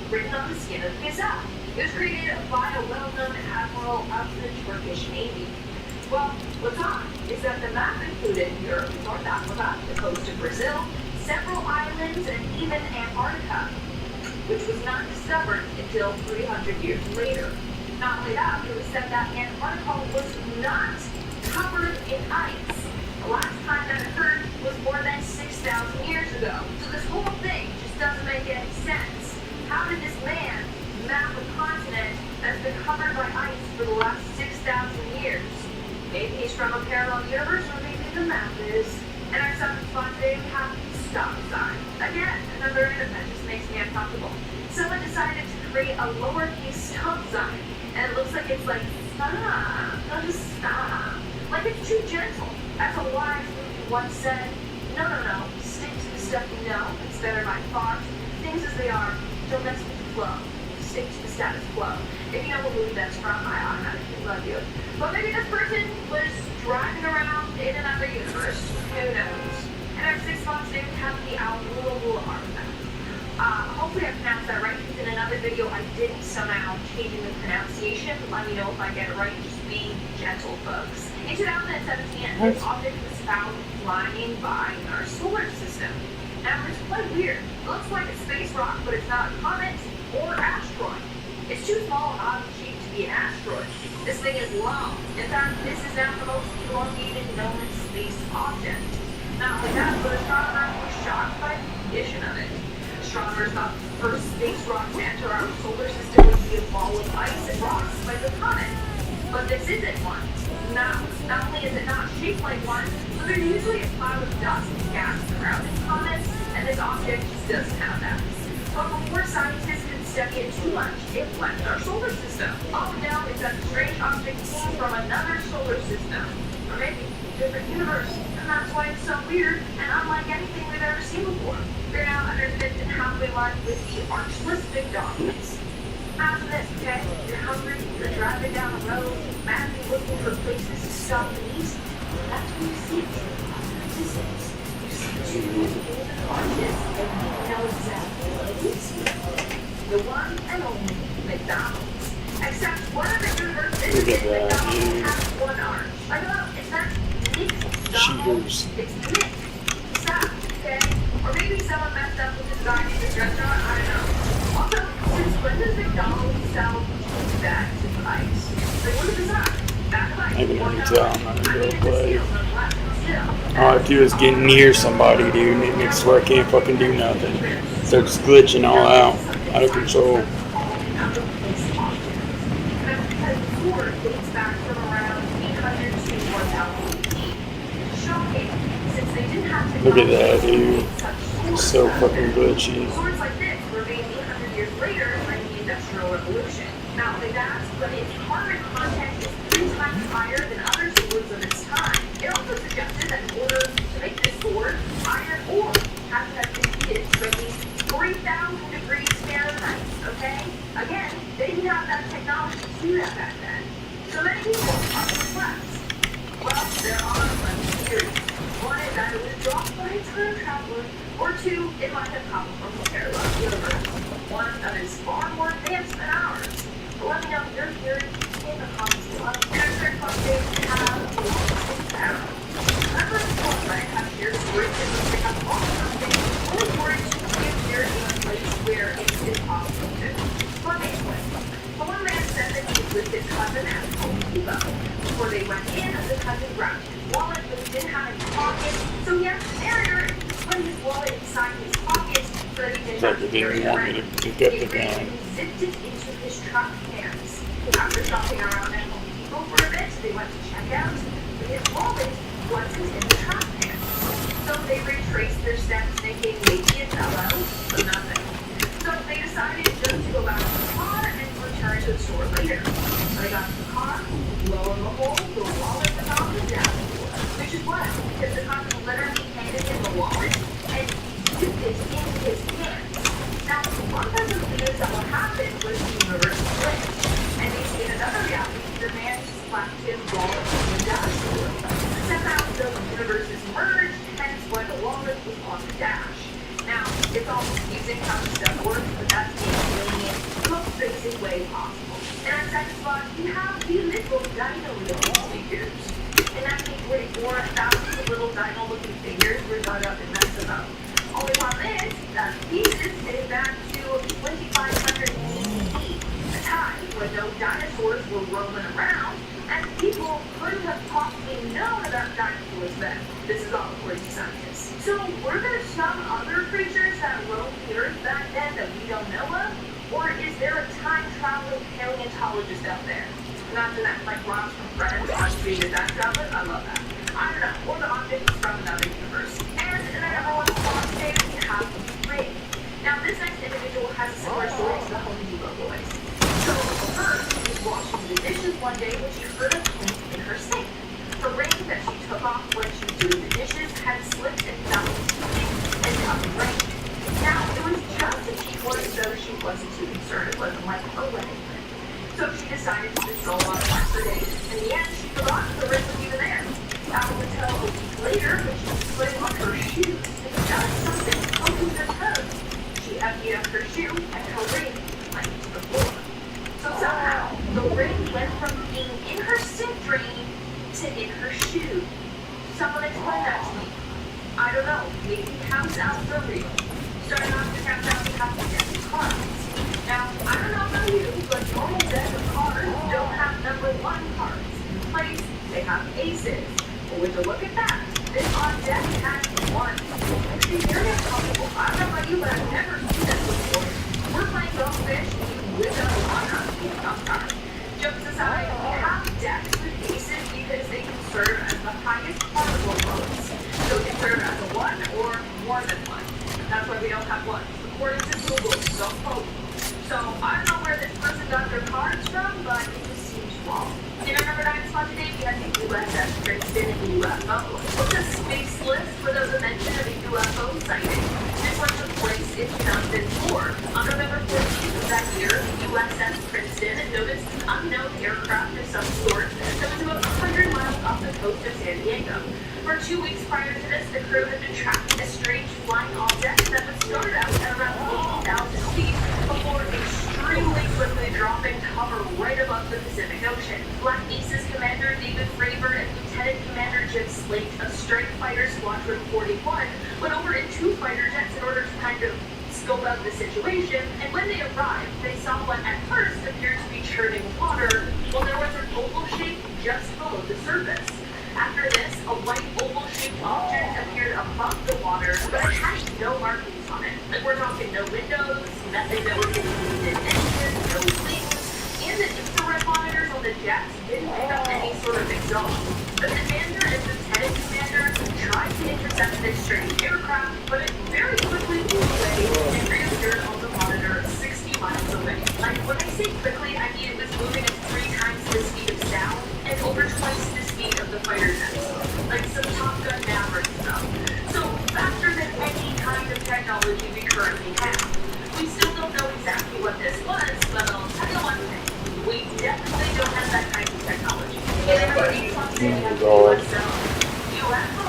written on the skin of the gazelle. It was created by a well-known admiral of the Turkish Navy. Well, what's odd is that the map included Europe, North Africa, the coast of Brazil, several islands, and even Antarctica, which was not discovered until 300 years later. Not only that, it was said that Antarctica was not covered in ice. The last time that occurred was more than 6,000 years ago. So this whole thing just doesn't make any sense. How did this man map a continent that's been covered by ice for the last 6,000 years? Maybe he's from a parallel universe, or maybe the map is. And our second spot today, we have stop sign. Again, another item that just makes me uncomfortable. Someone decided to create a lowercase stop sign, and it looks like it's like, stop, no, just stop. Like it's too gentle. As a wise movie once said, no, stick to the stuff you know. It's better by far. Things as they are, don't mess with the flow. Stick to the status quo. If you know what movie that's from, I automatically love you. But maybe this person was driving around in another universe. Who knows? And our sixth spot today we have the Aulula artifact. Hopefully I pronounced that right, because in another video I didn't somehow changing the pronunciation. Let me know if I get it right. Just be gentle, folks. In 2017, this object was found flying by our solar system. Now, it's quite weird. It looks like a space rock, but it's not a comet or asteroid. It's too small and oddly shaped to be an asteroid. This thing is long. In fact, this is now the most elongated known space object. Not only that, but astronomers were shocked by the condition of it. Astronomers thought the first space rock to enter our solar system would be a ball of ice and rocks like a comet. But this isn't one. Now, not only is it not shaped like one, but there's usually a cloud of dust and gas surrounding comets, and this object just doesn't have that. But before scientists could study it too much, it left our solar system. All we know is that the strange object came from another solar system, or maybe a different universe, and that's why it's so weird and unlike anything we've ever seen before. We're now under the fifth and halfway mark with the archless big dogs. Imagine this, okay? You're hungry, you're driving down the road, madly looking for places to stop and eat. That's when you see it. This is, you see two golden arches, and you know exactly what it is. The one and only McDonald's. Except one of the universes is McDonald's has one arch. Like, no, it's not Nick McDonald's, it's Nick. Stop, okay? Or maybe someone messed up with the design of this restaurant, I don't know. Also, since when does McDonald's sell cheese bags of ice? Like, what is this on? Bag of ice? I can already tell I'm not gonna go play. All I have to do is get near somebody, dude, and it makes where I can't fucking do nothing. Starts glitching all out of control. Look at that, dude. It's so fucking glitchy. Swords like this were made 800 years later during the Industrial Revolution. Not only that, but its carbon content is 3 times higher than other swords of its time. It also suggested that in order to make this sword, iron ore had to have been heated to at least 3,000 degrees Fahrenheit, okay? Again, they didn't have that technology to do that back then. So many people are perplexed. Well, there are some theories. One is that it was dropped by a time traveler, or two, it might have come from a parallel universe. One that is far more advanced than ours. But let me know your theory in the comments below. And our third fun day we have the Lost Arrow. Remember the quote that I have here, where it says to pick up all something, only for it to appear in a place where it is impossible to. Let me explain. The one man said that he was with his cousin at Home Depot. Before they went in, the cousin grabbed his wallet, but he didn't have any pocket, so he asked the narrator if he put his wallet inside his pocket so that he didn't have to carry it around. He zipped it into his truck pants. After shopping around at Home Depot for a bit, they went to check out, but his wallet wasn't in the truck pants. So they retraced their steps thinking maybe it's hello, but nothing. So they decided just to go back to the car and return to the store later. So they got to the car, lo and behold, the wallet was on the dashboard. Which is what? Because the cousin literally handed him the wallet and zipped it into his pants. Now, one person believes that what happened was the universe split. And they see in another reality, the man just slapped his wallet on the dashboard. Somehow the universes merged, hence why the wallet was on the dash. Now, it's all confusing how this stuff works, but that's the alien roaming around, and people couldn't have possibly known about dinosaurs then. This is all according to scientists. So were there some other creatures that roamed the earth back then that we don't know of? Or is there a time-traveling paleontologist out there? Imagine that, like Ross from Friends, us being a time traveler. I love that. I don't know. Or the object is from another universe. And the number one spot today, we have Ray. Now, this next individual has a similar story to the Home Depot boys. So, her was washing the dishes one day when she heard a clink in her sink. The ring that she took off when she was doing the dishes had slipped and fell into the sink and got rained. Now, it was just a cheap one, so she wasn't too concerned. It wasn't like her wedding ring. So she decided to just go on past her days. In the end, she forgot the ring was even there. That was until a week later when she was putting on her shoes and just something opened her toes. She emptied out her shoe and her ring went to the floor. So somehow, the ring went from being in her sink drain to in her shoe. Someone explain that to me. I don't know. Maybe counts out for real. Starting off the countdown, we have the deck of cards. Now, I don't know about you, but normal deck of cards don't have number one cards. In place, they have aces. But would you look at that? This on deck has one. Makes me very uncomfortable. I don't know about you, but I've never seen this before. We're playing Go Fish, and you whip out a one-up card. Jokes aside, we have decks with aces because they can serve as the highest particle loads. So it can serve as a one or more than one. That's why we don't have one. According to Google, don't quote me. So I don't know where this person got their cards from, but it just seems wrong. In our number 9 spot today, we have the USS Princeton UFO. What's a space list for those that mention of a UFO sighting? This one took place in 2004. On November 14th of that year, the USS Princeton noticed an unknown aircraft of some sort that was about 100 miles off the coast of San Diego. For 2 weeks prior to this, the crew had been tracking a strange flying object that would start out at around 80,000 feet before extremely quickly dropping to hover right above the Pacific Ocean. Black Aces Commander David Fravor and Lieutenant Commander Jim Slate of Strike Fighter Squadron 41 went over in 2 fighter jets in order to kind of scope out the situation, and when they arrived, they saw what at first appeared to be churning water, while there was an oval shape just below the surface. After this, a white oval-shaped object appeared above the water, but it had no markings on it. Like, we're talking no windows, nothing that was indicated engines, no wings, and the infrared monitors on the jets didn't pick up any sort of exhaust. The commander and lieutenant commander tried to intercept this strange aircraft, but it very quickly flew away and reappeared on the monitor 60 miles away. Like, when I say quickly, I mean it was moving at 3 times the speed of sound and over twice the speed of the fighter jets. Like some Top Gun Maverick stuff. So faster than any kind of technology we currently have. We still don't know exactly what this was, but I'll tell you one thing. We definitely don't have that kind of technology. And number 8 on today, we have USO. UFO.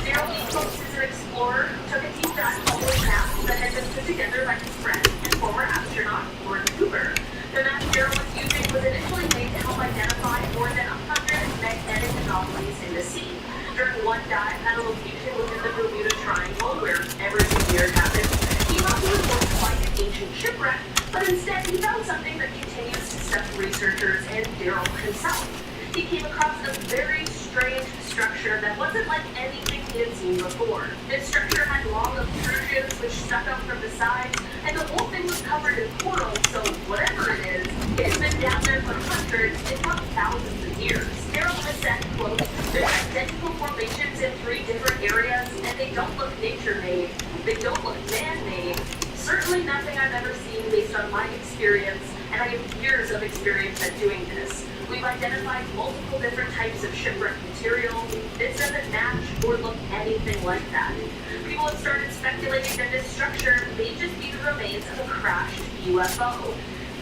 Daryl E. Coates is an explorer who took a deep dive on the map that had been put together by his friend and former astronaut, Gordon Cooper. The map Daryl was using was initially made to help identify more than 100 magnetic anomalies in the sea. During one dive at a location within the Bermuda Triangle, where everything weird happened, he thought he was going to find an ancient shipwreck, but instead he found something that continues to stuff researchers and Daryl himself. He came across a very strange structure that wasn't like anything he had seen before. This structure had long obtrusions which stuck out from the sides, and the whole thing was covered in coral, so whatever it is, it has been down there for hundreds, if not thousands of years. Daryl has said, quote, "There's identical formations in 3 different areas, and they don't look nature-made. They don't look man-made. Certainly nothing I've ever seen based on my experience, and I have years of experience at doing this. We've identified multiple different types of shipwreck material. This doesn't match or look anything like that. People have started speculating that this structure may just be the remains of a crashed UFO.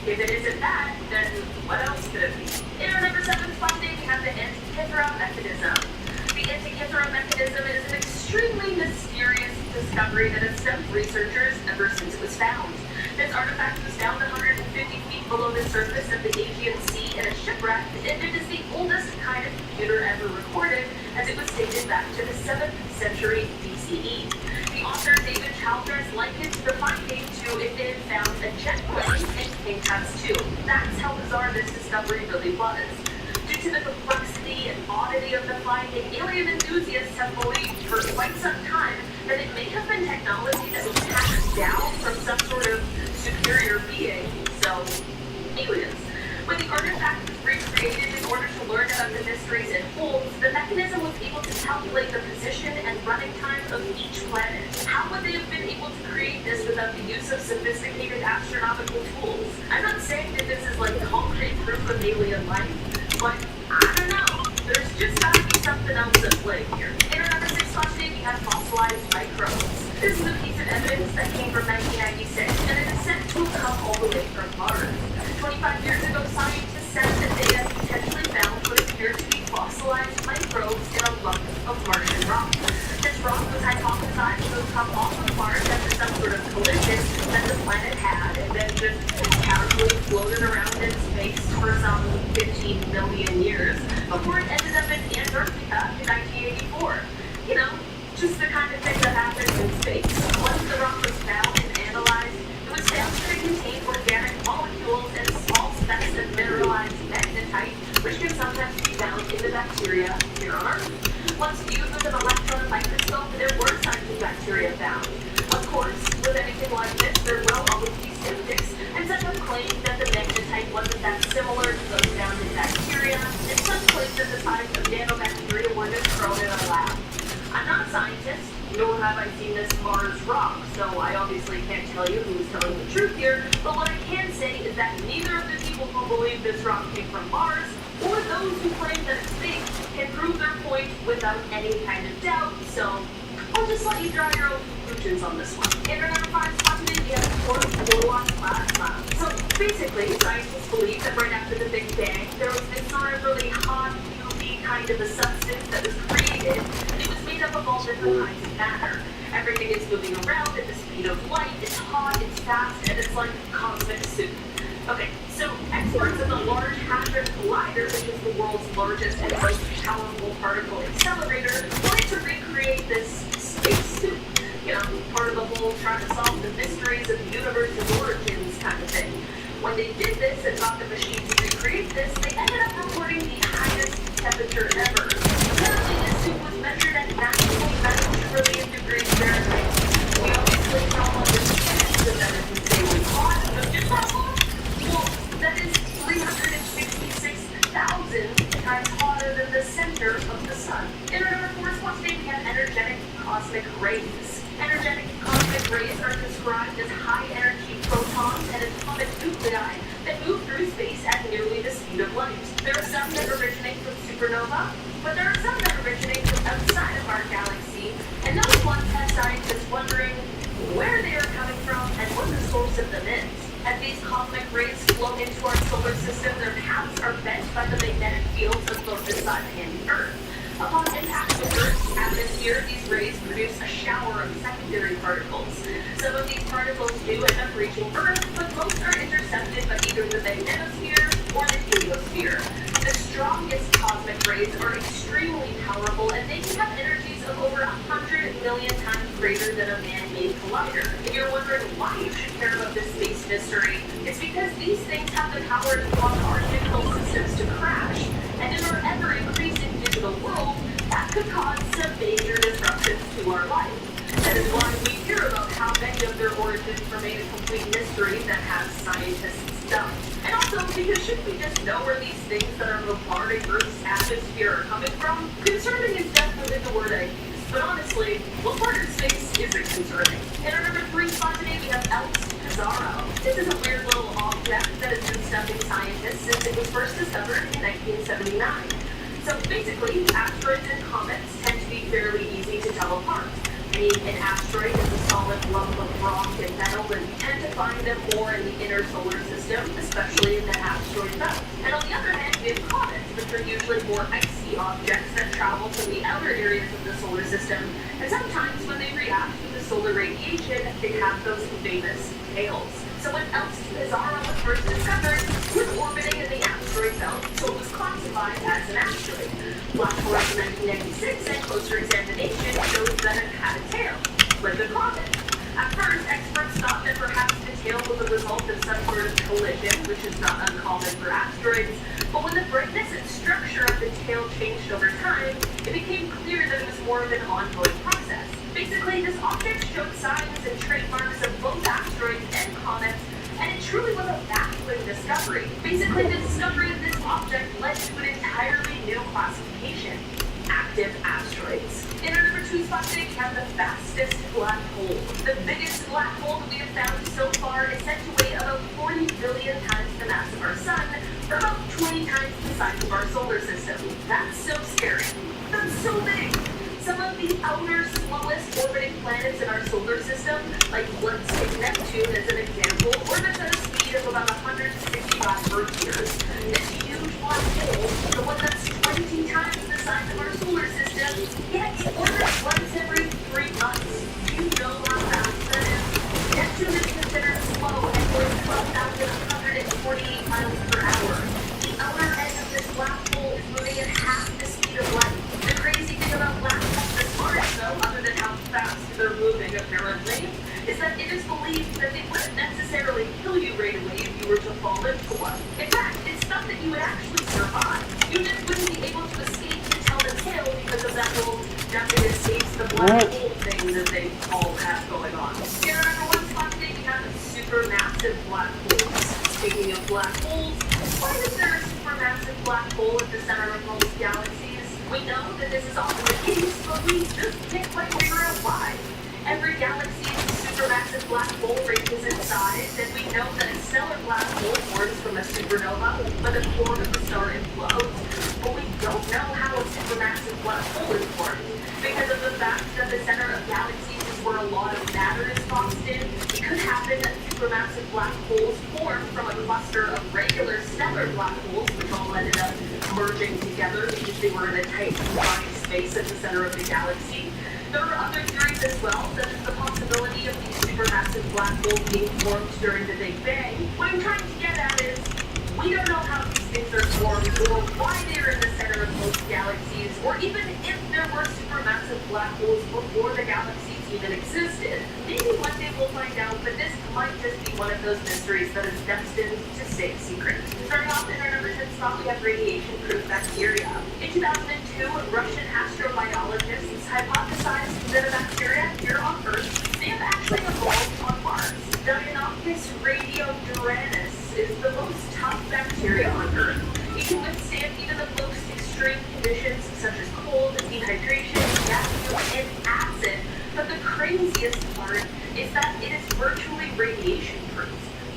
If it isn't that, then what else could it be?" In our number 7 spot today, we have the Antikythera mechanism. The Antikythera mechanism is an extremely mysterious discovery that has stumped researchers ever since it was found. This artifact was found 150 feet below the surface of the Aegean Sea in a shipwreck, and it is the oldest kind of computer ever recorded, as it was dated back to the 7th century BCE. The author David Childress likened the finding to if they had found a jet plane and taking tests too. That's how bizarre this discovery really was. Due to the complexity and oddity of the finding, alien enthusiasts have believed for quite some time that it may have been technology that was passed down from some sort of superior being, so aliens. When the artifact was recreated in order to learn about the mysteries it holds, the mechanism was able to calculate the position and running time of each planet. How would they have been able to create this without the use of sophisticated astronomical tools? I'm not saying that this is like concrete proof of alien life, but I don't know. There's just gotta be something else at play here. In our number 6 spot today, we have fossilized microbes. This is a piece of evidence that came from 1996, and it is said to have come all the way from Mars. 25 years ago, scientists said that they had potentially found what appeared to be fossilized microbes in a lump of Martian rock. This rock was hypothesized to have come off of Mars after some sort of collision that the planet had, and then just casually floated around in space for some 15 million years before it ended up in Antarctica in 1984. You know, just the kind of thing that happens in space. Once the rock was found and analyzed, it was found that it contained organic molecules and small specks of mineralized magnetite, which can sometimes be found in the bacteria here on Earth. Once viewed with an electron microscope, there were signs of bacteria found. Of course, with anything like this, there will always be skeptics, and some have claimed that the magnetite wasn't that similar to those found in bacteria, and some claim that the size of nanobacteria were just grown in a lab. I'm not a scientist, nor have I seen this Mars rock, so I obviously can't tell you who's telling the truth here, but what I can say is that neither of the people who believe this rock came from Mars, or those who claim that it's fake, can prove their point without any kind of doubt, so I'll just let you draw your own conclusions on this one. In our number 5 spot today, we have chloroform plasma. So basically, scientists believe that right after the Big Bang, there was this sort of really hot, UV kind of a substance that was created, and it was made up of all different kinds of matter. Everything is moving around at the speed of light, it's hot, it's fast, and it's like cosmic soup. Okay, so experts in the Large Hadron Collider, which is the world's largest and most powerful particle accelerator, wanted to recreate this space soup. You know, part of the whole trying to solve the mysteries of the universe's origins kind of thing. When they did this and got the machine to recreate this, they ended up reporting the highest temperature ever. Apparently, this soup was measured at 9.9 trillion degrees Fahrenheit. We obviously don't understand that it can stay really hot, but just how long? Well, that is 366,000 times hotter than the center of the sun. In our number 4 spot today, we have energetic cosmic rays. Energetic cosmic rays are described as high-energy protons and atomic nuclei that move through space at nearly the speed of light. There are some that originate from supernova, but there are some that originate from outside of our galaxy, and those ones have scientists wondering where they are coming from and what the source of them is. As these cosmic rays flow into our solar system, their paths are bent by the magnetic fields of both the Sun and the Earth. Upon impact with Earth's atmosphere, these rays produce a shower of secondary particles. Some of these particles do end up reaching Earth, but most are intercepted by either the magnetosphere or the heliosphere. The strongest cosmic rays are extremely powerful, and they can have energies of over 100 million times greater than a man-made collider. If you're wondering why you should care about this space mystery, it's because these things have the power to cause our digital systems to crash, and in our ever-increasing digital world, that could cause some major disruptions to our life. That is why we hear about how many of their origins remain a complete mystery that has scientists stumped. And also, because shouldn't we just know where these things that are bombarding Earth's atmosphere are coming from? Concerning is definitely the word I use, but honestly, what part of space isn't concerning? In our number 3 spot today, we have ELPS Pizarro. This is a weird little object that has been stumping scientists since it was first discovered in 1979. So basically, asteroids and comets tend to be fairly easy to tell apart. I mean, an asteroid is a solid lump of rock and metal, and we tend to find them more in the inner solar system, especially in the asteroid belt. And on the other hand, we have comets, which are usually more icy objects that travel from the outer areas of the solar system, and sometimes when they react with the solar radiation, they have those famous tails. So when ELPS Pizarro was first discovered, it was orbiting in the asteroid belt, so it was classified as an asteroid. Flash forward to 1996, and closer examination shows that it had a tail, like a comet. At first, experts thought that perhaps the tail was a a result of some sort of collision, which is not uncommon for asteroids. But when the brightness and structure of the tail changed over time, it became clear that it was more of an ongoing process. Basically, this object showed signs and trademarks of both asteroids and comets, and it truly was a baffling discovery. Basically, the discovery of this object led to an entirely new classification: active asteroids. In our number 2 spot today, we have the fastest black hole. The biggest black hole that we have found so far is said to weigh about 40 billion times the mass of our sun, or about 20 times the size of our solar system. That's so scary. That's so big. Some of the outer, slowest orbiting planets in our solar system, like let's take Neptune as an example, orbits at a speed of about 165 Earth years. This huge black hole, the one that's 20 times the size of our solar system, yet it orbits once every 3 months. Do you know how fast that is? Neptune is considered slow and goes 12,148 miles per hour. The outer edge of this black hole is moving at half the speed of light. The crazy thing about black holes as far as though, other than how fast they're moving apparently, is that it is believed that they wouldn't necessarily kill you right away if you were to fall into one. In fact, it's thought that you would actually survive. You just wouldn't be able to escape to tell the tale because of that whole nothing escapes the black hole thing that they all have going on. In our number 1 spot today, we have supermassive black holes. Speaking of black holes, why is there a supermassive black hole at the center of most galaxies? We know that this is often the case, but we just can't quite figure out why. Every galaxy's supermassive black hole ranges in size, and we know that a stellar black hole forms from a supernova when the core of the star implodes. But we don't know how a supermassive black hole is formed. Because of the fact that the center of galaxies is where a lot of matter is boxed in, it could happen that supermassive black holes form from a cluster of regular stellar black holes, which all ended up merging together because they were in a tight confined space at the center of the galaxy. There are other theories as well, such as the possibility of these supermassive black holes being formed during the Big Bang. What I'm trying to get at is, we don't know how these things are formed, or why they're in the center of most galaxies, or even if there were supermassive black holes before the galaxies even existed. Maybe one day we'll find out, but this might just be one of those mysteries that is destined to stay secret. Starting off in our number 10 spot, we have radiation-proof bacteria. In 2002, Russian astrobiologists hypothesized that a bacteria here on Earth may have actually evolved on Mars. Deinonychus radioduranis is the most tough bacteria on Earth. It can withstand even the most extreme conditions such as cold, dehydration, vacuum, and acid. But the craziest part is that it is virtually radiation-proof.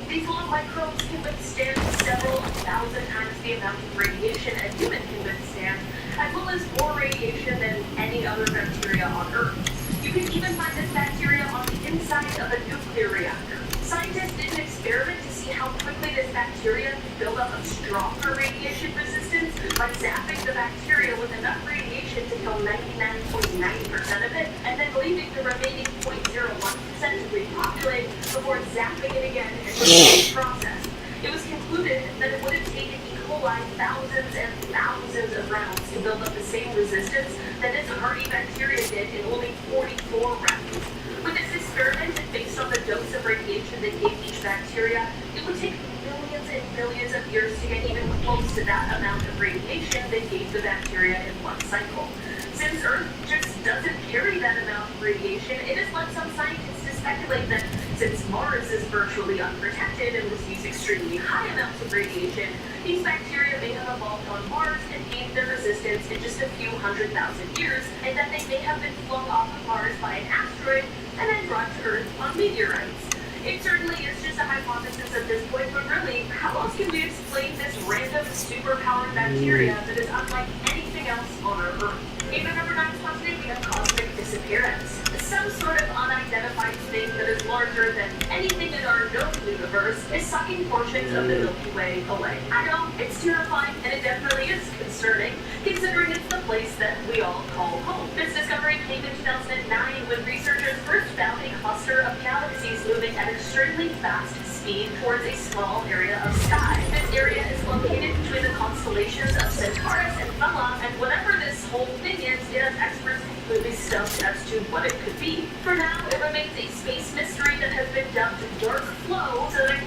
These little microbes can withstand several thousand times the amount of radiation a human can withstand, as well as more radiation than any other bacteria on Earth. You can even find this bacteria on the inside of a nuclear reactor. Scientists did an experiment to see how quickly this bacteria could build up a stronger radiation resistance by zapping the bacteria with enough radiation to kill 99.9% of it, and then leaving the remaining 0.01% to repopulate before zapping it again and repeating the process. It was concluded that it would have taken E. coli thousands and thousands of rounds to build up the same resistance that this hardy bacteria did in only 44 rounds. With this experiment, based on the dose of radiation they gave each bacteria, it would take millions and millions of years to get even close to that amount of radiation they gave the bacteria in one cycle. Since Earth just doesn't carry that amount of radiation, it has led some scientists to speculate that since Mars is virtually unprotected and receives extremely high amounts of radiation, these bacteria may have evolved on Mars and gained their resistance in just a few 100,000 years, and that they may have been flung off of Mars by an asteroid and then brought to Earth on meteorites. It certainly is just a hypothesis at this point, but really, how else can we explain this random superpowered bacteria that is unlike anything else on our Earth? In the number 9 spot today, we have cosmic disappearance. Some sort of unidentified thing that is larger than anything in our known universe is sucking portions of the Milky Way away. I know, it's terrifying, and it definitely is concerning, considering it's the place that we all call home. This discovery came in 2009 when researchers first found a cluster of galaxies moving at extremely fast speed towards a small area of sky. This area is located between the constellations of Centaurus and Vela, and whatever this whole thing is, it has experts completely stumped as to what it could be. For now, it remains a space mystery that has been dubbed Dark Flow, so that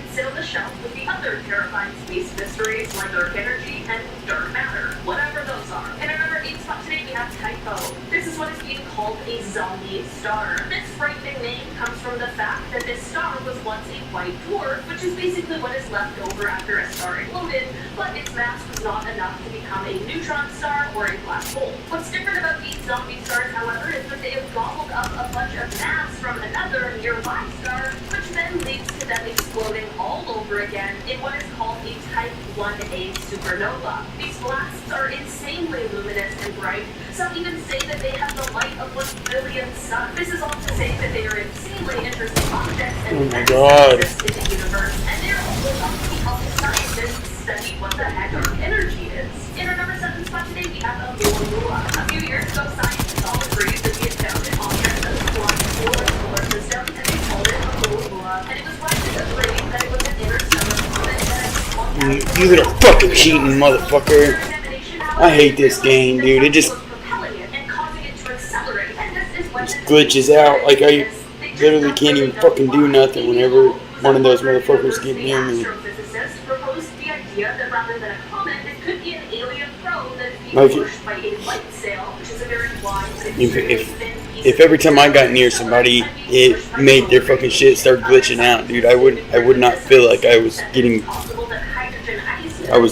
shelf with the other terrifying space mysteries like dark energy and dark matter, whatever those are. In our number 8 spot today, we have Tycho. This is what is being called a zombie star. This frightening name comes from the fact that this star was once a white dwarf, which is basically what is left over after a star exploded, but its mass was not enough to become a neutron star or a black hole. What's different about these zombie stars, however, is that they have gobbled up a bunch of mass from another nearby star, which then leads to them exploding all over again in what is called a Type 1a supernova. These blasts are insanely luminous and bright. Some even say that they have the light of 1 billion suns. This is all to say that they are insanely interesting objects and exist in the universe, and they're also thought to be helping scientists study what the heck dark energy is. In our number 7 spot today, we have Oumuamua. A few years ago, scientists all agreed that we had found an object that was flying through our solar system, and they called it Oumuamua. And it was widely agreed that it was an interstellar comet that had You little fucking cheating motherfucker. I hate this game, dude. It just glitches out. Like, I literally can't even fucking do nothing whenever one of those motherfuckers get near me. If every time I got near somebody, it made their fucking shit start glitching out, dude, I would not feel like I was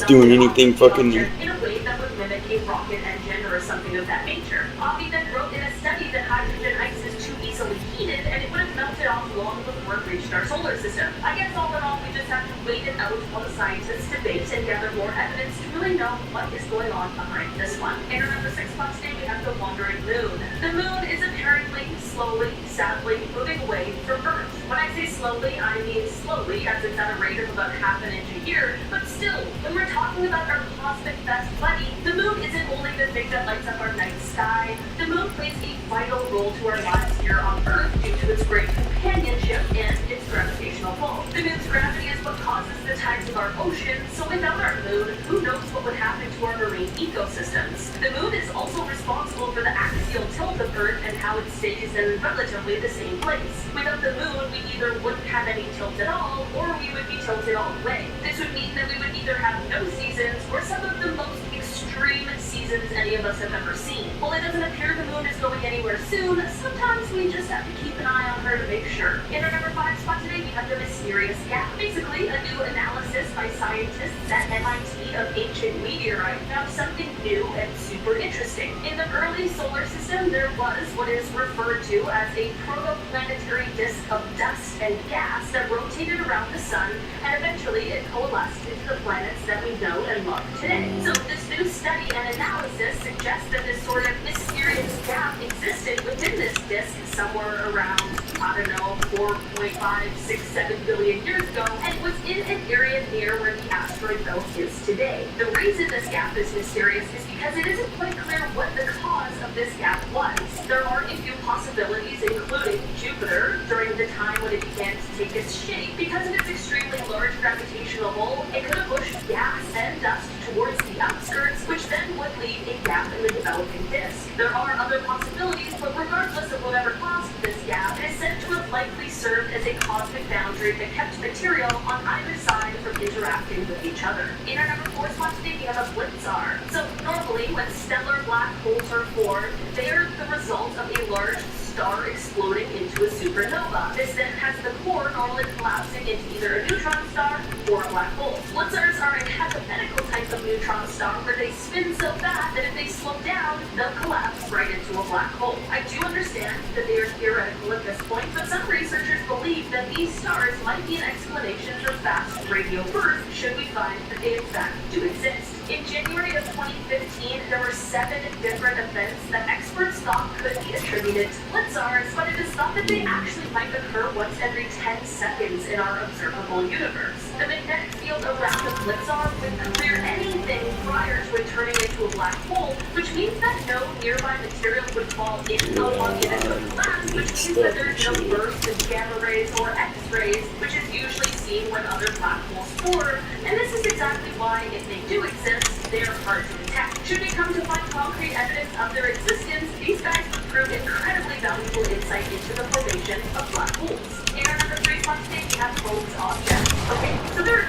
doing anything fucking. In a way that would mimic a rocket engine or something of that nature. Avi then wrote in a study that hydrogen ice is too easily heated and it would have melted off long before it reached our solar system. I guess all in all, we just have to wait it out while the scientists debate and gather more evidence to really know what is going on behind this one. In our number 6 spot today, we have the wandering moon. The moon is apparently slowly, sadly moving away from Earth. When I say slowly, I mean slowly, as it's at a rate of about half an inch a year, but still, when we're talking about our cosmic best buddy, the moon isn't only the thing that lights up our night sky. The moon plays a vital role to our lives here on Earth due to its great companionship and its gravitational pull. The moon's gravity is what causes the tides of our oceans, so without our moon, who knows what would happen to our marine ecosystems. The moon is also responsible for the axial tilt of Earth and how it stays in relatively the same place. Without the moon, we either wouldn't have any tilt at all, or we would be tilted all the way. This would mean that we would either have no seasons, or some of the most extreme seasons any of us have ever seen. While it doesn't appear the moon is going anywhere soon, sometimes we just have to keep an eye on her to make sure. In our number 5 spot today, we have the mysterious gap. Basically, a new analysis by scientists at MIT of ancient meteorite found something new and super interesting. In the early solar system, there was what is referred to as a protoplanetary disk of dust and gas that rotated around the sun, and eventually it coalesced into the planets that we know and love today. So this new study and analysis suggests that this sort of mysterious gap existed within this disk somewhere around, I don't know, 4.567 billion years ago, and was in an area near where the asteroid belt is today. The reason this gap is mysterious is because it isn't quite clear what the cause of this gap was. There are a few possibilities, including Jupiter, during the time when it began to take its shape. Because of its extremely large gravitational pull, it could have pushed gas and dust towards the outskirts, which then would leave a gap in the developing disk. There are other possibilities, but regardless of whatever caused this gap, it is said to have likely served as a cosmic boundary that kept material on either side from interacting with each other. In our number 4 spot today, we have a blitzar. So normally, when stellar black holes are formed, they are the result of a large star exploding into a supernova. This then has the core normally collapsing into either a neutron star or a black hole. Blitzars are a hypothetical type of neutron star where they spin so fast that if they slow down, they'll collapse right into a black hole. I do understand that they are theoretical at this point, but some researchers believe that these stars might be an explanation for fast radio bursts should we find that they in fact do exist. In January of 2015, there were 7 different events that experts thought could be attributed to blitzars, but it is thought that they actually might occur once every 10 seconds in our observable universe. The magnetic field around the blitzar would clear anything prior to it turning into a black hole, which means that no nearby material would fall in along the initial collapse, which means that there's no burst of gamma rays or X-rays, which is usually seen when other black holes form, and this is exactly why, if they do exist, they are hard to detect. Should we come to find concrete evidence of their existence, these guys would prove incredibly valuable insight into the formation of black holes. In our number 3 spot today, we have Hope's object. Okay, so there are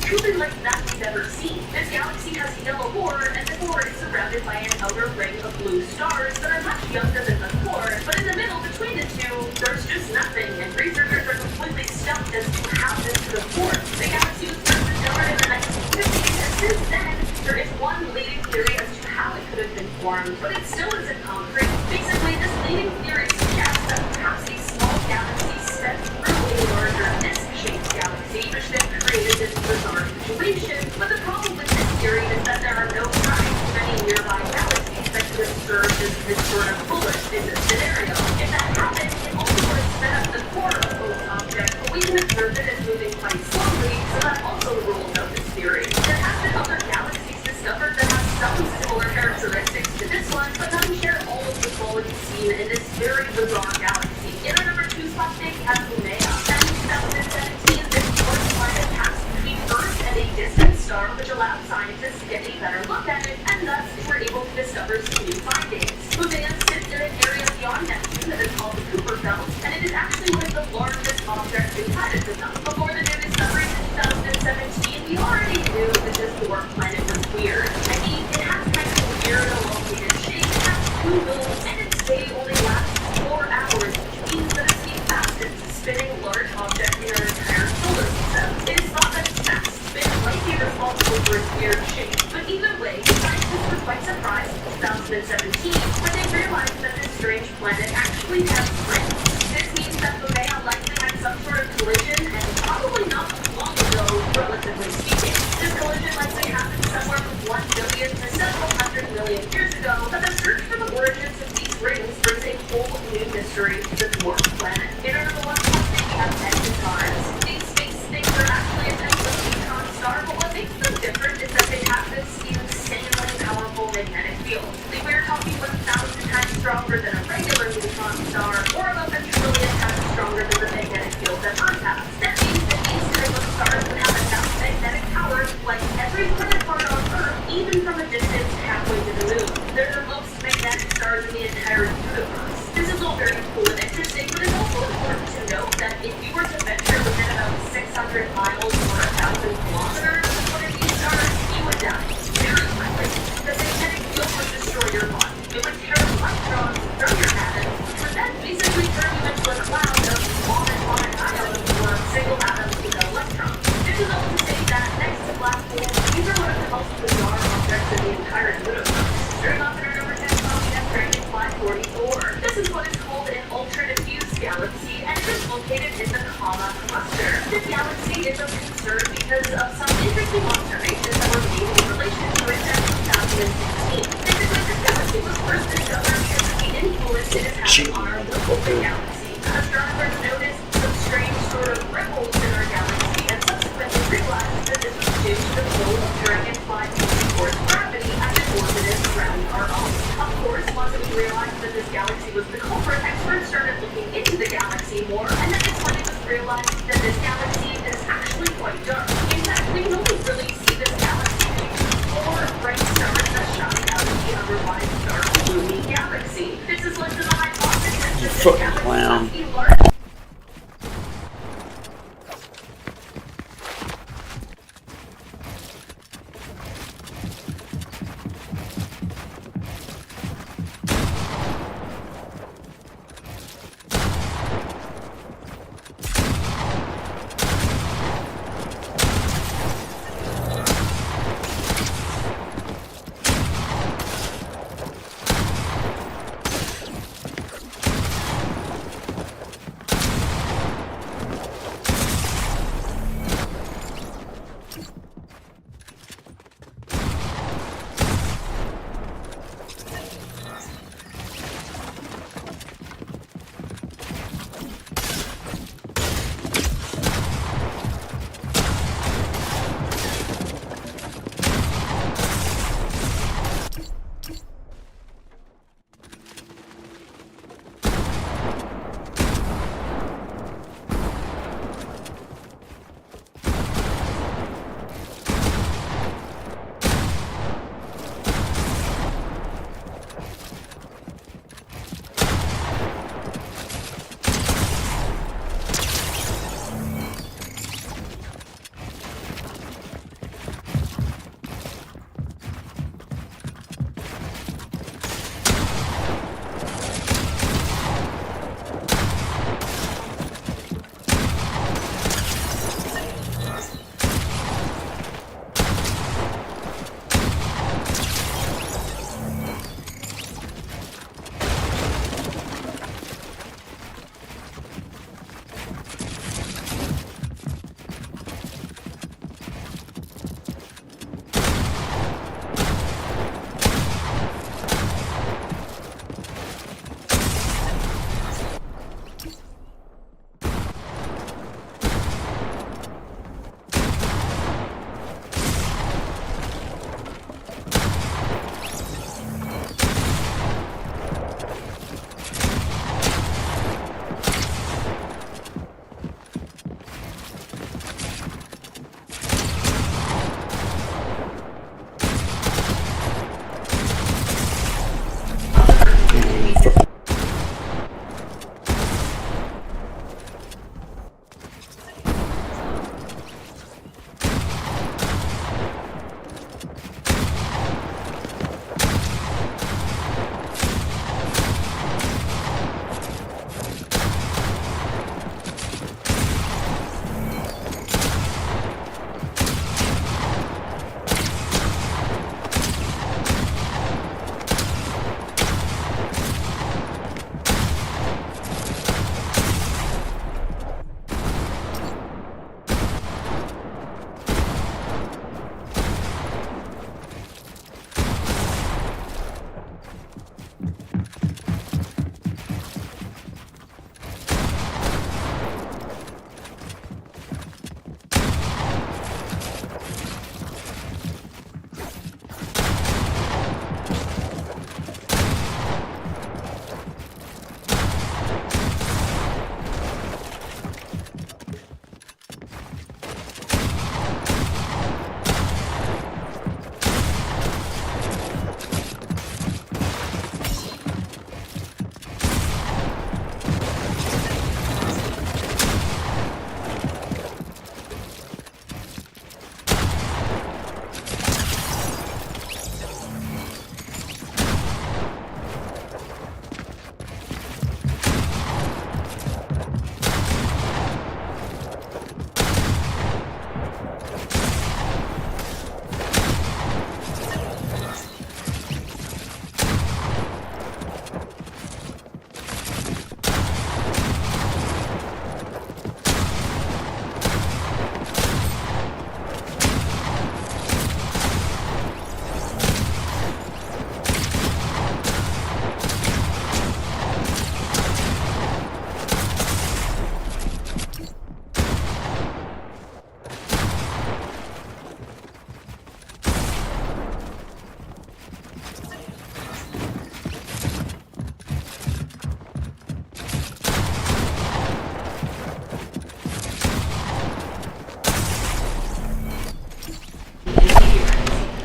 truly like nothing we've ever seen. This galaxy has a yellow core, and the core is surrounded by an outer ring of blue stars that are much younger than the core, but in the middle between the two, there's just nothing, and researchers are completely stumped as to how this could have formed. The galaxy was first discovered in the 1950s, and since then, there is one leading theory as to how it could have been formed, but it still isn't concrete. Basically, this leading theory suggests that perhaps a small galaxy stepped through a larger disc-shaped galaxy, which then created this bizarre situation. But the problem with this theory is that there are no signs of any nearby galaxies that could have served as this sort of bullet in this scenario. If that happened, it also would have sped up the core of both objects, but we can observe it as moving quite slowly, so that also rules out this theory. There have been other galaxies discovered that have some similar characteristics to this one, but none share all of the qualities seen in this very bizarre galaxy. In our number 2 spot today, we have Haumea. Back in 2017, this dwarf planet passed between Earth and a distant star, which allowed scientists to get a better look at it, and thus they were able to discover some new findings. Haumea sits in an area beyond Neptune that is called the Kuiper Belt, and it is actually one of the largest objects inside of the belt. Before the new discoveries in 2017, we already knew that this dwarf planet was weird. I mean, it has kind of a weird elongated shape, it has 2 moons, and its day only lasts 4 hours, which means that it's the fastest spinning large object in our entire solar system. It is thought that its fast spin might be responsible for its weird shape, but either way, scientists were quite surprised in 2017 when they realized that this strange planet actually has springs. This means that Haumea likely had some sort of collision, and probably not too long ago, relatively speaking. This collision likely happened somewhere from 1 billion to several hundred million years ago, but the search for the origins of these rings brings a whole new mystery to the dwarf planet. In our number 1 spot, we have Exitons. These space things are actually a type of neutron star, but what makes them different is that they have this insanely powerful magnetic field. We're talking 1,000 times stronger than a regular neutron star, or about a trillion times stronger than the magnetic field that Earth has. That means that these type of stars would have enough magnetic power to light every planet part on Earth, even from a distance halfway to the moon. They're the most magnetic stars in the entire universe. This is all very cool and interesting, but it's also important to note that if you were to venture within about 600 miles or 1,000 kilometers of one of these stars, you would die very quickly. The magnetic field would destroy your body. It would tear electrons from your atoms, and then basically turn you into a cloud of vomit ions or single atoms with electrons. This is all to say that next to black holes, these are one of the most bizarre objects in the entire universe. Starting off in our number 10 spot, we have Dragon 544. This is what is called an ultra-diffuse galaxy, and it is located in the Kama cluster. This galaxy is of concern because of some interesting observations that were made in relation to it in 2016. Basically, this galaxy was first discovered because of the influence it is having on our local galaxy. Astronomers noticed some strange sort of ripples in our galaxy, and subsequently realized that this was due to the flow of Dragon 544's gravity as it orbited around our own. Of course, once it was realized that this galaxy was the culprit, experts started looking into the galaxy more, and then it's when it was realized that this galaxy is actually quite dark. In fact, we can only really see this galaxy due to 4 bright stars that shine out of the otherwise dark, gloomy galaxy. This has led to the hypothesis that this galaxy must be large.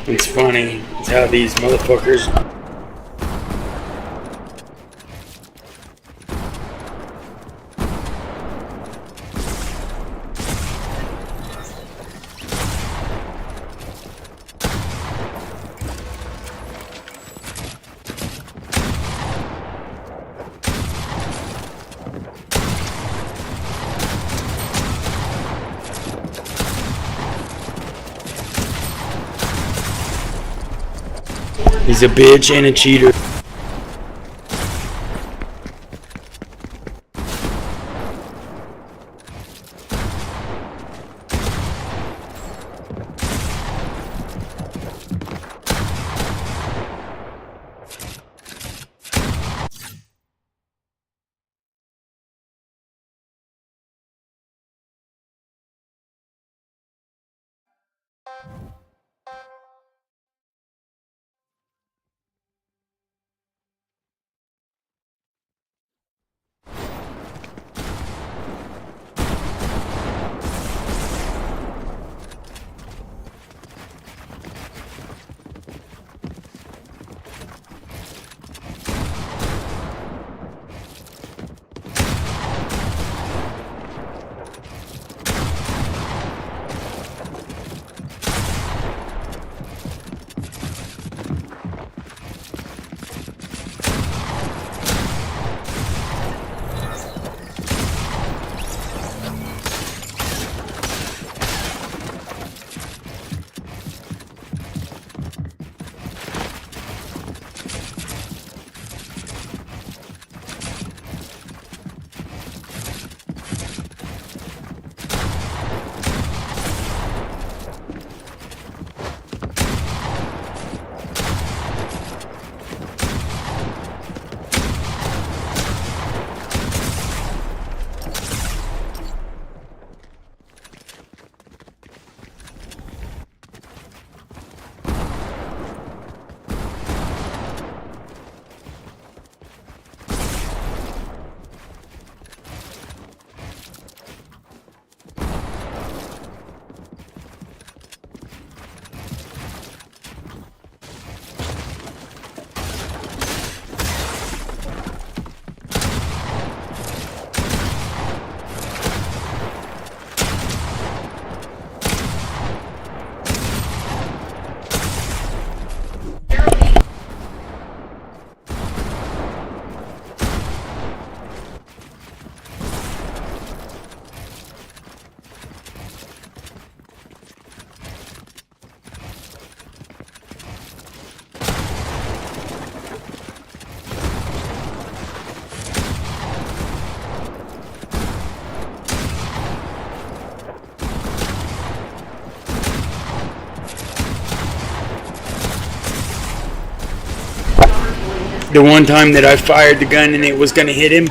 It's funny. It's how these motherfuckers. He's a bitch and a cheater. The one time that I fired the gun and it was gonna hit him,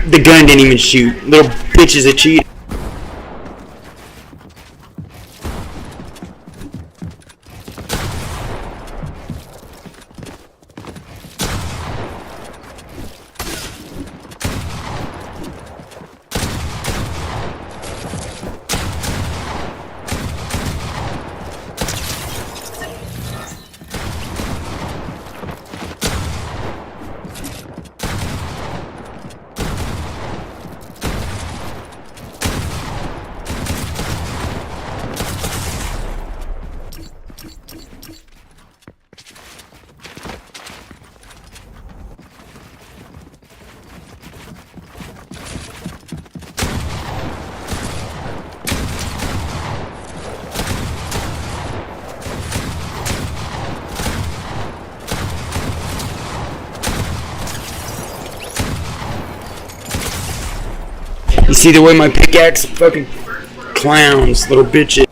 the gun didn't even shoot. Little bitch is a cheater. You see the way my pickaxe fucking clowns, little bitches.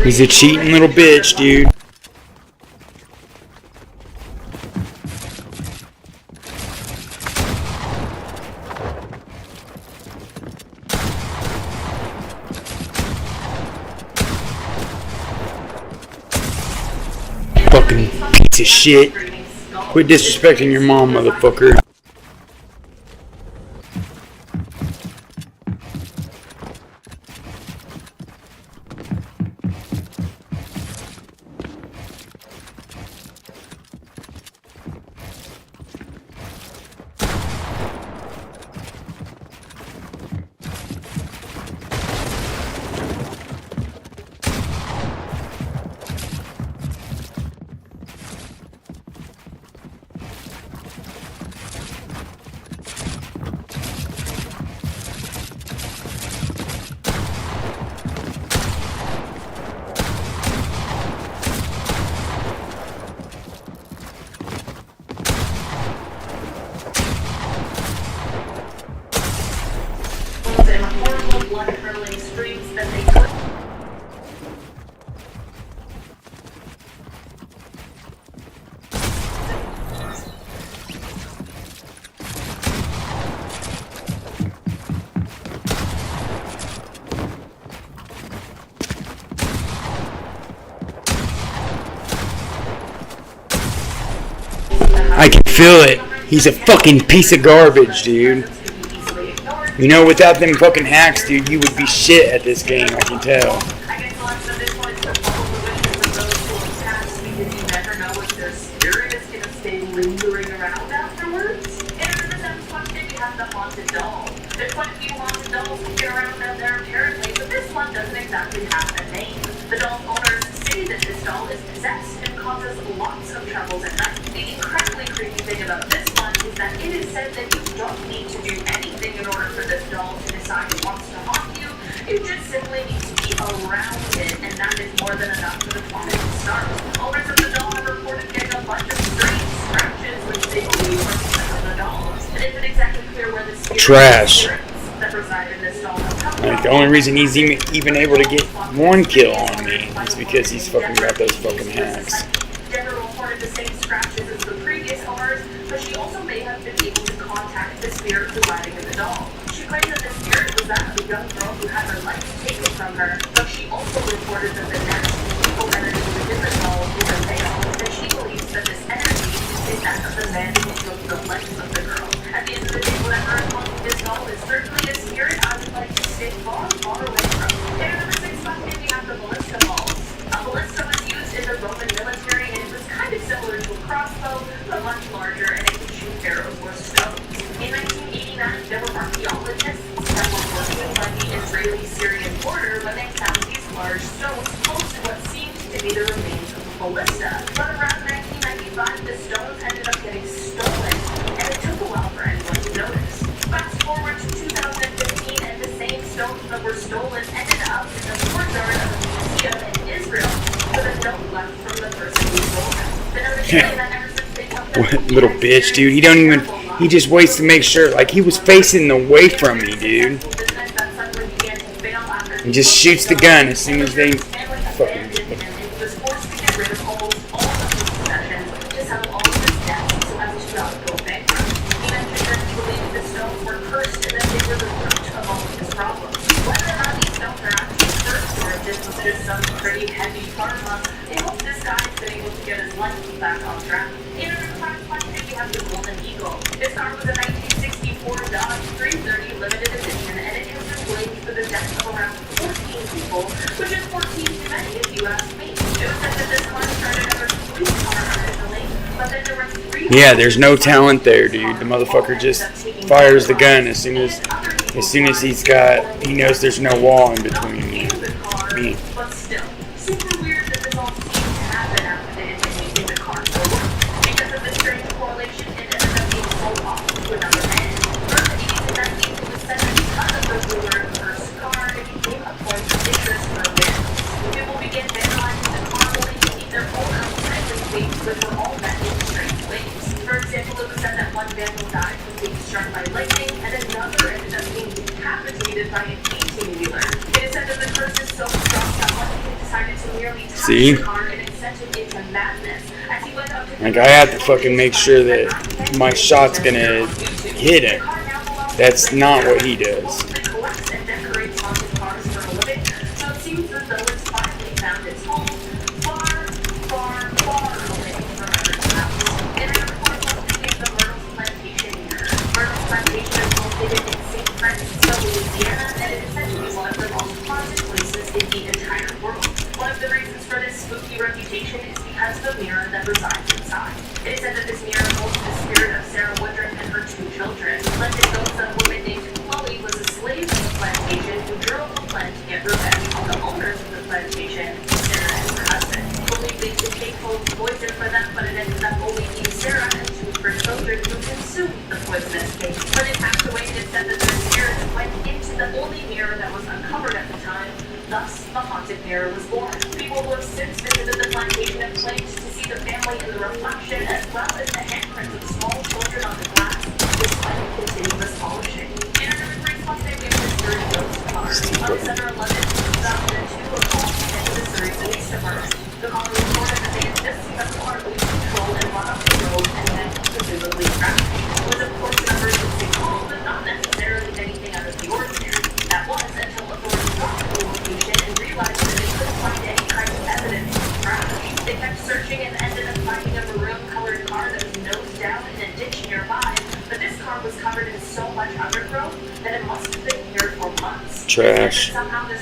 He's a cheating little bitch, dude. Fucking piece of shit. Quit disrespecting your mom, motherfucker. And horrible blood-curdling screams that they could. I can feel it. He's a fucking piece of garbage, dude. You know, without them fucking hacks, dude, you would be shit at this game, I can tell. I guess the lesson of this one is the bubble wishes of those who are past, because you never know if their spirit is going to stay lingering around afterwards. And in the next question, we have the haunted doll. There's quite a few haunted dolls kicking around out there apparently, but this one doesn't exactly have a name. The doll's owners say that this doll is possessed and causes lots of troubles at night. The incredibly creepy thing about this one is that it is said that you don't need to do anything in order for this doll to decide it wants to haunt you. You just simply need to be around it, and that is more than enough for the haunting to start. Owners of the doll have reported getting a bunch of strange scratches, which they believe are because of the doll. It isn't exactly clear where the spirits that reside in this doll have come from. Like, the only reason he's even able to get one kill on me is because he's fucking got those fucking hacks. Deborah reported the same scratches as the previous owners, but she also may have been able to contact the spirit residing in the doll. She claimed that the spirit was that of a young girl who had her life taken from her, but she also reported that the nasty evil energy within the doll is a male, and she believes that this energy is that of the man who took the life of the girl. At the end of the day, whatever is haunting this doll is certainly a spirit I would like to stay far, far away from. And number 6 question, we have the ballista balls. A ballista was used in the Roman military, and it was kind of similar to a crossbow, but much larger, and it could shoot arrows or stones. In 1989, there were archaeologists that were working by the Israeli-Syrian border when they found these large stones close to what seemed to be the remains of a ballista. But around 1995, the stones ended up getting stolen, and it took a while for anyone to notice. Fast forward to 2015, and the same stones that were stolen ended up in the courtyard of a museum in Israel, with a note left from the person who stole them. The note is saying that ever since they took them, What little bitch, dude. He just waits to make sure, like, he was facing away from me, dude. He just shoots the gun as soon as they fucking... Some pretty heavy karma. They hope this guy's been able to get his life back on track. In another class question, we have the Golden Eagle. This car was a 1964 Dodge 330 limited edition, and it has been blamed for the death of around 14 people, which is 14 too many if you ask me. It was said that this car started as a police car originally, but then there were 3... Yeah, there's no talent there, dude. The motherfucker just fires the gun as soon as he knows there's no wall in between me. But still, super weird that this all seemed to happen after they had been using the car for work. Because of this strange correlation, it ended up being sold off to another man. From the 80s and 90s, it was said that because of the ruler of the first car, it became a point of interest for vandals. People began vandalizing the car only to keep their own unsightly things, which were all met in strange ways. For example, it was said that one vandal died from being struck by lightning, and another ended up being decapitated by an 18-wheeler. It is said that the curse is so strong that one kid decided to merely touch the car and it sent him into madness. As he went up to Like, I have to fucking make sure that my shot's gonna hit him. That's not what he does. collects and decorates haunted cars for a living, so it seems as though it's finally found its home far, far, far away from Myrtle's house. In another portal is the Myrtle's Plantation mirror. Myrtle's Plantation is located in St. Francisco, Louisiana, and it is said to be one of the most haunted places in the entire world. One of the reasons for this spooky reputation is because of the mirror that resides inside. It is said that this mirror holds the spirit of Sarah Woodruff and her 2 children. Legend goes that a woman named Chloe was a slave of the plantation who drove the plant to get revenge on the owners of the plantation, Sarah and her husband. Believed they could take Chloe's poison for them, but it ended up only being Sarah and 2 of her children who consumed the poisonous cake. When it passed away, it is said that their spirits went into the only mirror that was uncovered at the time. Thus, the haunted mirror was born. People who have since visited the plantation have claimed to see the family in the reflection as well as the handprints of small children on the glass, despite continuous polishing. In another brief update, we have the Missouri Ghost Car. On December 11, 2002, a call came into Missouri Police Department. The caller reported that they had just seen a car lose control and run off the road and then presumably crashed. It was, of course, an emergency call, but not necessarily anything out of the ordinary. That was until authorities got to the location and realized that they couldn't find any kind of evidence of the crash. They kept searching and ended up finding a maroon-colored car that was nosed down in a ditch nearby, so much undergrowth that it must have been here for months. Trash. And somehow this